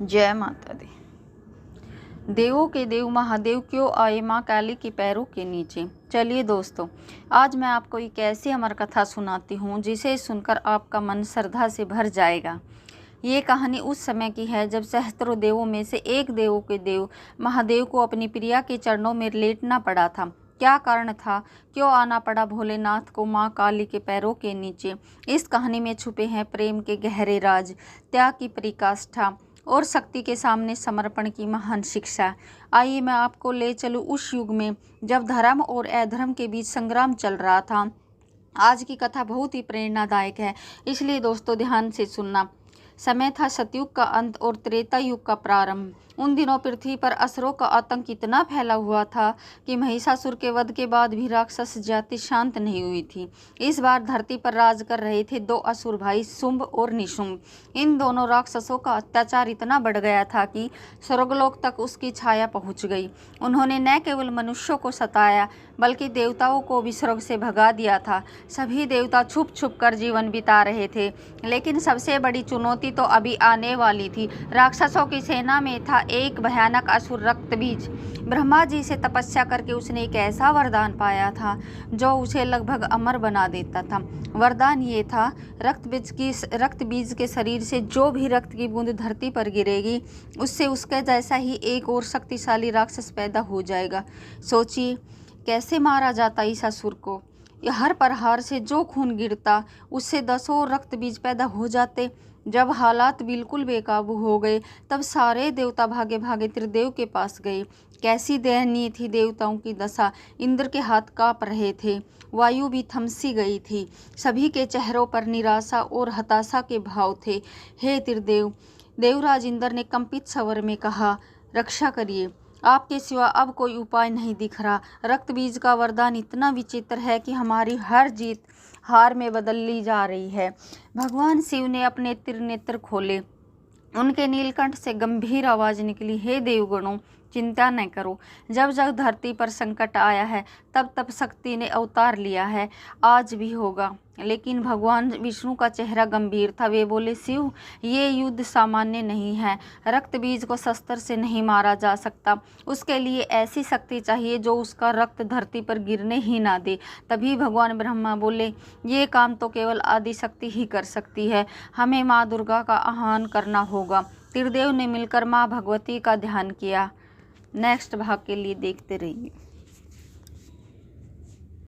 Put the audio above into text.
जय माता दी। देवों के देव महादेव क्यों आए माँ काली के पैरों के नीचे। चलिए दोस्तों, आज मैं आपको एक ऐसी अमर कथा सुनाती हूँ जिसे सुनकर आपका मन श्रद्धा से भर जाएगा। ये कहानी उस समय की है जब सहस्त्रों देवों में से एक देवों के देव महादेव को अपनी प्रिया के चरणों में लेटना पड़ा था। क्या कारण था, क्यों आना पड़ा भोलेनाथ को माँ काली के पैरों के नीचे। इस कहानी में छुपे हैं प्रेम के गहरे राज, त्याग की पराकाष्ठा और शक्ति के सामने समर्पण की महान शिक्षा। आइए मैं आपको ले चलूँ उस युग में जब धर्म और अधर्म के बीच संग्राम चल रहा था। आज की कथा बहुत ही प्रेरणादायक है, इसलिए दोस्तों ध्यान से सुनना। समय था सतयुग का अंत और त्रेता युग का प्रारंभ। उन दिनों पृथ्वी पर असुरों का आतंक इतना फैला हुआ था कि महिषासुर के वध के बाद भी राक्षस जाति शांत नहीं हुई थी। इस बार धरती पर राज कर रहे थे दो असुर भाई शुंभ और निशुंभ। इन दोनों राक्षसों का अत्याचार इतना बढ़ गया था कि स्वर्गलोक तक उसकी छाया पहुंच गई। उन्होंने न केवल मनुष्यों को सताया बल्कि देवताओं को भी स्वर्ग से भगा दिया था। सभी देवता छुप छुप कर जीवन बिता रहे थे, लेकिन सबसे बड़ी चुनौती तो अभी आने वाली थी। राक्षसों की सेना में था एक भयानक असुर रक्तबीज। ब्रह्मा जी से तपस्या करके उसने एक ऐसा वरदान पाया था जो उसे लगभग अमर बना देता था। वरदान ये था, रक्तबीज के शरीर से जो भी रक्त की बूंद धरती पर गिरेगी उससे उसके जैसा ही एक और शक्तिशाली राक्षस पैदा हो जाएगा। सोचिए कैसे मारा जाता इस असुर को। हर प्रहार से जो खून गिरता उससे 10 रक्तबीज पैदा हो जाते। जब हालात बिल्कुल बेकाबू हो गए तब सारे देवता भागे भागे त्रिदेव के पास गए। कैसी दयनीय थी देवताओं की दशा। इंद्र के हाथ कांप रहे थे, वायु भी थमसी गई थी। सभी के चेहरों पर निराशा और हताशा के भाव थे। हे त्रिदेव, देवराज इंद्र ने कंपित स्वर में कहा, रक्षा करिए, आपके सिवा अब कोई उपाय नहीं दिख रहा। रक्तबीज का वरदान इतना विचित्र है कि हमारी हर जीत हार में बदल ली जा रही है। भगवान शिव ने अपने त्रिनेत्र खोले। उनके नीलकंठ से गंभीर आवाज निकली, हे देवगणों, चिंता न करो। जब जब धरती पर संकट आया है तब तब शक्ति ने अवतार लिया है, आज भी होगा। लेकिन भगवान विष्णु का चेहरा गंभीर था। वे बोले, शिव, ये युद्ध सामान्य नहीं है। रक्तबीज को शस्त्र से नहीं मारा जा सकता। उसके लिए ऐसी शक्ति चाहिए जो उसका रक्त धरती पर गिरने ही ना दे। तभी भगवान ब्रह्मा बोले, ये काम तो केवल आदि शक्ति ही कर सकती है। हमें माँ दुर्गा का आह्वान करना होगा। त्रिदेव ने मिलकर माँ भगवती का ध्यान किया। नेक्स्ट भाग के लिए देखते रहिए।